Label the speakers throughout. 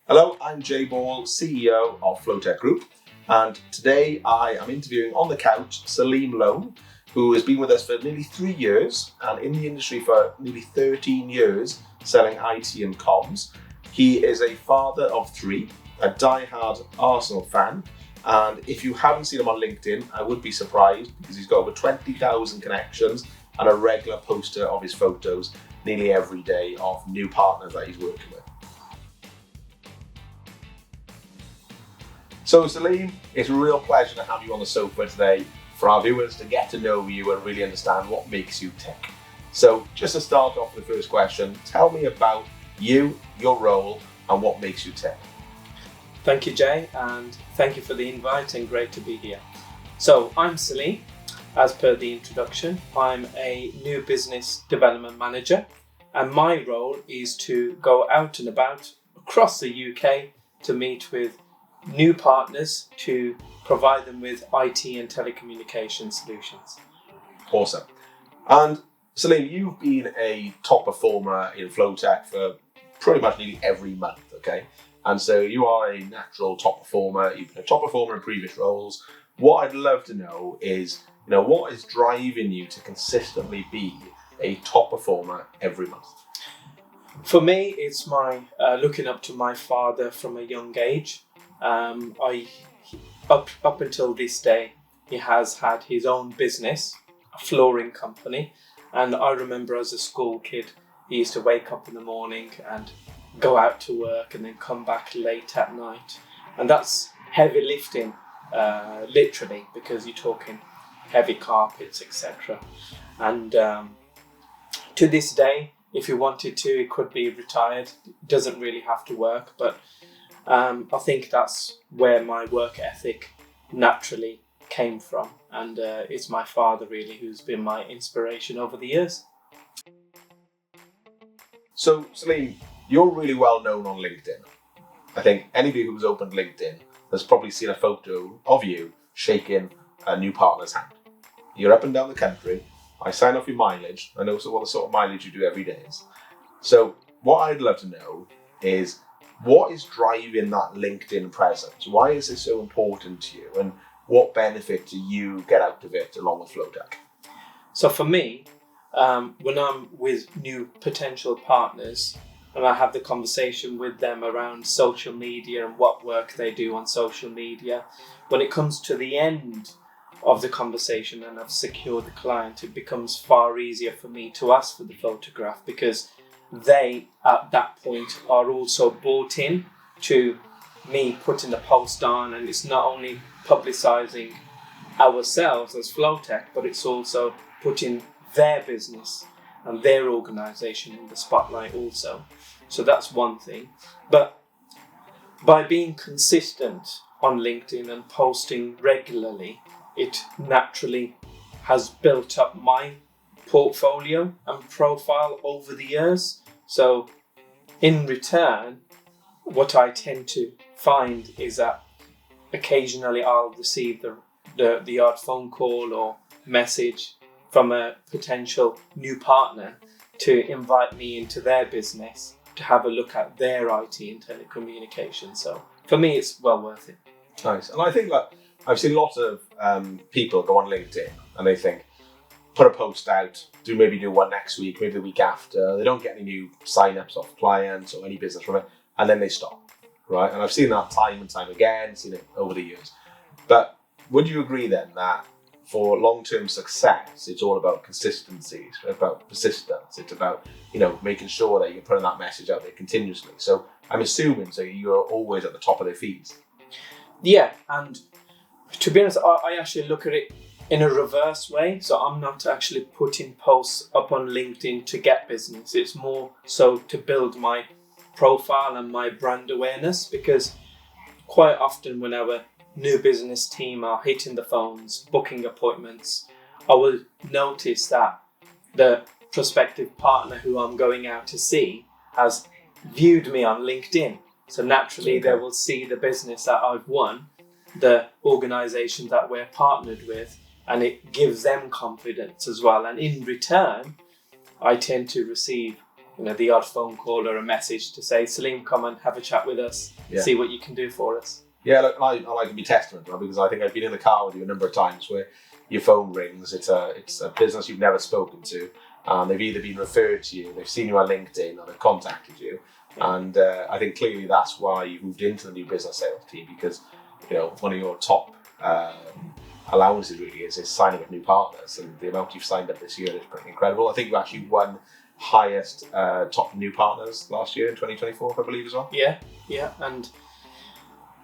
Speaker 1: Hello, I'm Jay Ball, CEO of Flowtech Group, and today I am interviewing on the couch Saleem Loan, who has been with us for nearly 3 years and in the industry for nearly 13 years selling IT and comms. He is a father of 3, a die-hard Arsenal fan, and if you haven't seen him on LinkedIn, I would be surprised because he's got over 20,000 connections and a regular poster of his photos nearly every day of new partners that he's working with. So Saleem, it's a real pleasure to have you on the sofa today for our viewers to get to know you and really understand what makes you tick. So just to start off with the first question, tell me about you, your role, and what makes you tick.
Speaker 2: Thank you, Jay, and thank you for the invite and great to be here. So I'm Saleem. As per the introduction, I'm a new business development manager, and my role is to go out and about across the UK to meet with new partners to provide them with IT and telecommunication solutions.
Speaker 1: Awesome. And Saleem, you've been a top performer in Flowtech for pretty much nearly every month, okay? And so you are a natural top performer. You've been a top performer in previous roles. What I'd love to know is, what is driving you to consistently be a top performer every month?
Speaker 2: For me, it's my looking up to my father from a young age. Up until this day, he has had his own business, a flooring company, and I remember as a school kid, he used to wake up in the morning and go out to work and then come back late at night, and that's heavy lifting, literally, because you're talking heavy carpets, etc. And to this day, if he wanted to, he could be retired. It doesn't really have to work, but I think that's where my work ethic naturally came from, and it's my father really who's been my inspiration over the years.
Speaker 1: So Saleem, you're really well known on LinkedIn. I think anybody who's opened LinkedIn has probably seen a photo of you shaking a new partner's hand. You're up and down the country. I sign off your mileage. I know what the sort of mileage you do every day is. So what I'd love to know is, what is driving that LinkedIn presence? Why is this so important to you? And what benefit do you get out of it along with Flowtech?
Speaker 2: So for me, when I'm with new potential partners and I have the conversation with them around social media and what work they do on social media, when it comes to the end of the conversation and I've secured the client, it becomes far easier for me to ask for the photograph, because they at that point are also bought in to me putting the post on, and it's not only publicising ourselves as Flowtech, but it's also putting their business and their organisation in the spotlight also. So that's one thing. But by being consistent on LinkedIn and posting regularly, it naturally has built up my portfolio and profile over the years. So in return, what I tend to find is that occasionally I'll receive the odd phone call or message from a potential new partner to invite me into their business to have a look at their IT and telecommunications. So for me, it's well worth it.
Speaker 1: Nice. And I think that I've seen lots of people go on LinkedIn and they think, put a post out, maybe do one next week, maybe the week after. They don't get any new sign-ups off clients or any business from it, and then they stop, right? And I've seen that time and time again, seen it over the years. But would you agree then that for long-term success, it's all about consistency, it's about persistence, it's about, making sure that you're putting that message out there continuously. So I'm assuming you're always at the top of their feeds.
Speaker 2: Yeah, and to be honest, I actually look at it in a reverse way. So I'm not actually putting posts up on LinkedIn to get business. It's more so to build my profile and my brand awareness, because quite often when our new business team are hitting the phones, booking appointments, I will notice that the prospective partner who I'm going out to see has viewed me on LinkedIn. So naturally they will see the business that I've won, the organisation that we're partnered with, and it gives them confidence as well. And in return, I tend to receive the odd phone call or a message to say, Saleem, come and have a chat with us, see what you can do for us.
Speaker 1: Yeah, look, I like to be testament, right? Because I think I've been in the car with you a number of times where your phone rings. It's a business you've never spoken to, and they've either been referred to you, they've seen you on LinkedIn, or they've contacted you. And I think clearly that's why you moved into the new business sales team, because one of your top allowances really is signing up new partners, and the amount you've signed up this year is pretty incredible. I think you actually won highest top new partners last year in 2024, I believe, as well.
Speaker 2: Yeah, and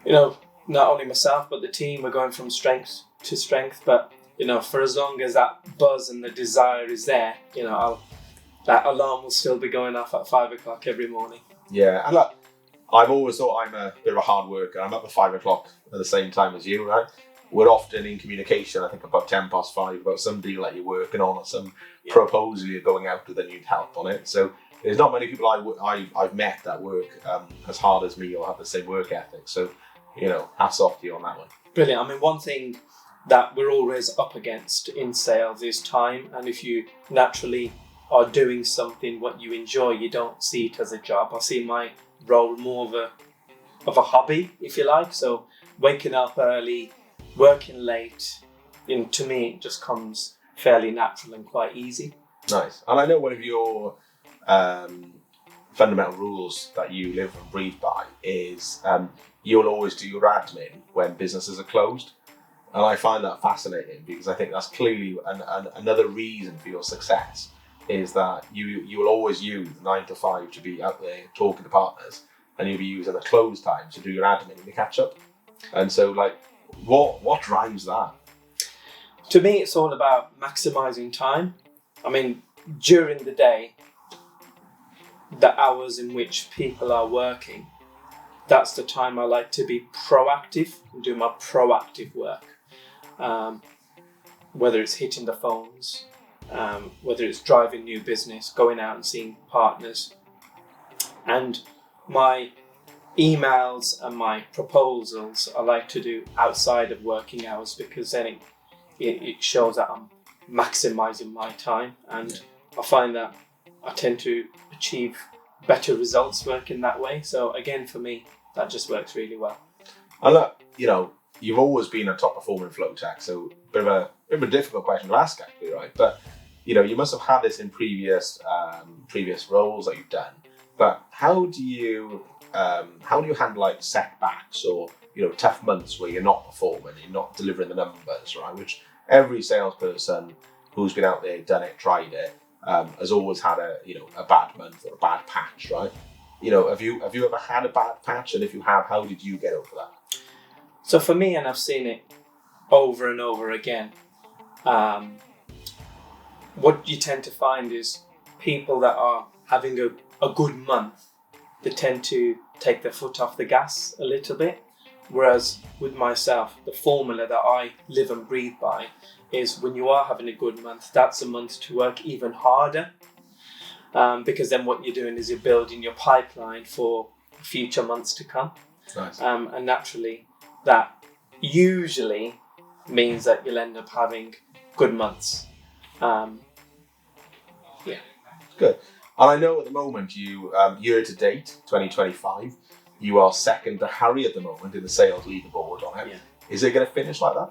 Speaker 2: not only myself but the team, we're going from strength to strength. But for as long as that buzz and the desire is there, that alarm will still be going off at 5 o'clock every morning.
Speaker 1: Yeah, and look, I've always thought I'm a bit of a hard worker. I'm up at 5 o'clock at the same time as you, right? We're often in communication, I think about 5:10, about some deal that you're working on or some proposal you're going out with and you need help on it. So there's not many people I've met that work as hard as me or have the same work ethic. So, hats off to you on that one.
Speaker 2: Brilliant. I mean, one thing that we're always up against in sales is time. And if you naturally are doing something what you enjoy, you don't see it as a job. I see my role more of a hobby, if you like. So waking up early, working late, to me, it just comes fairly natural and quite easy.
Speaker 1: Nice. And I know one of your fundamental rules that you live and breathe by is you'll always do your admin when businesses are closed. And I find that fascinating, because I think that's clearly another reason for your success, is that you will always use 9 to 5 to be out there talking to partners, and you'll be using the close time to do your admin and your catch up. And so, what drives that?
Speaker 2: To me, it's all about maximizing time. I mean, during the day, the hours in which people are working, that's the time I like to be proactive and do my proactive work. Whether it's hitting the phones, whether it's driving new business, going out and seeing partners. And my emails and my proposals I like to do outside of working hours, because then it shows that I'm maximizing my time, and I find that I tend to achieve better results working that way. So again, for me, that just works really well.
Speaker 1: And look, you've always been a top performer in Flowtech, so a bit of a difficult question to ask, actually, right? But you must have had this in previous roles that you've done. But how do you handle setbacks or tough months where you're not performing, you're not delivering the numbers, right? Which every salesperson who's been out there, done it, tried it, has always had a bad month or a bad patch, right? Have you ever had a bad patch? And if you have, how did you get over that?
Speaker 2: So for me, and I've seen it over and over again, what you tend to find is people that are having a good month, they tend to take their foot off the gas a little bit. Whereas with myself, the formula that I live and breathe by is when you are having a good month, that's a month to work even harder. Because then what you're doing is you're building your pipeline for future months to come.
Speaker 1: Nice.
Speaker 2: And naturally, that usually means that you'll end up having good months.
Speaker 1: Good. And I know at the moment you, year to date, 2025, you are second to Harry at the moment in the sales leaderboard on it. Yeah. Is it going to finish like that?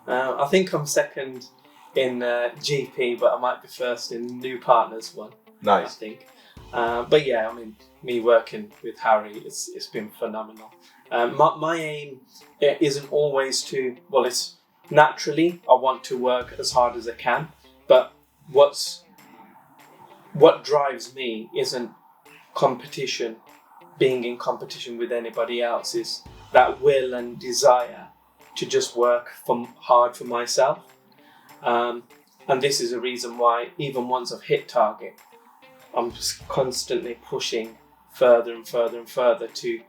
Speaker 2: I think I'm second in GP, but I might be first in new partners one.
Speaker 1: Nice.
Speaker 2: I think. But yeah, I mean, me working with Harry, it's been phenomenal. My aim isn't always to, it's naturally I want to work as hard as I can, but what drives me isn't competition, being in competition with anybody else, is that will and desire to just work hard for myself. And this is a reason why even once I've hit target, I'm just constantly pushing further and further and further to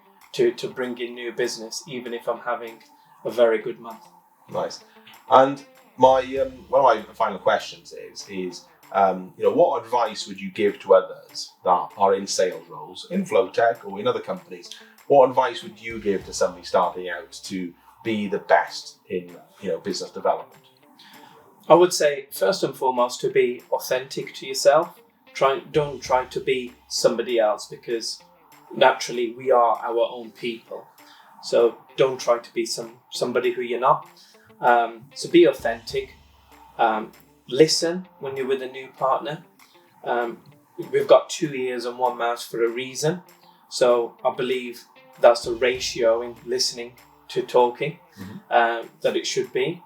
Speaker 2: bring in new business, even if I'm having a very good month.
Speaker 1: Nice. And my one of my final questions is what advice would you give to others that are in sales roles in Flowtech or in other companies? What advice would you give to somebody starting out to be the best in business development?
Speaker 2: I would say first and foremost to be authentic to yourself. don't try to be somebody else, because naturally we are our own people. So don't try to be somebody who you're not. So be authentic. Listen when you're with a new partner. We've got 2 ears and 1 mouth for a reason. So I believe that's the ratio in listening to talking that it should be.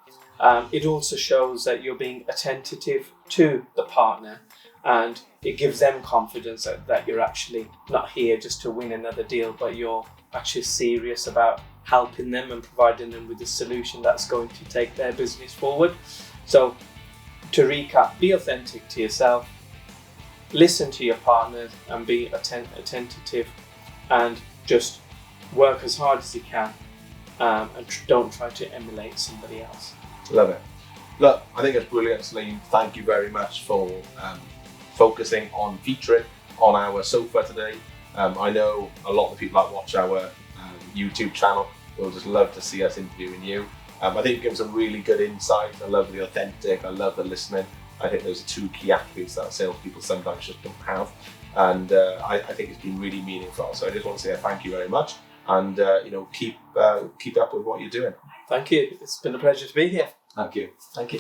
Speaker 2: It also shows that you're being attentive to the partner, and it gives them confidence that you're actually not here just to win another deal, but you're actually serious about helping them and providing them with a solution that's going to take their business forward. So to recap, be authentic to yourself, listen to your partner and be attentive, and just work as hard as you can, and don't try to emulate somebody else.
Speaker 1: Love it. Look, I think it's brilliant, Saleem. Thank you very much for focusing on featuring on our sofa today. I know a lot of the people that watch our YouTube channel will just love to see us interviewing you. I think you give some really good insight. I love the authentic, I love the listening. I think those are 2 key attributes that salespeople sometimes just don't have. And I think it's been really meaningful. So I just want to say thank you very much, and keep up with what you're doing.
Speaker 2: Thank you. It's been a pleasure to be here.
Speaker 1: Thank you. Thank you.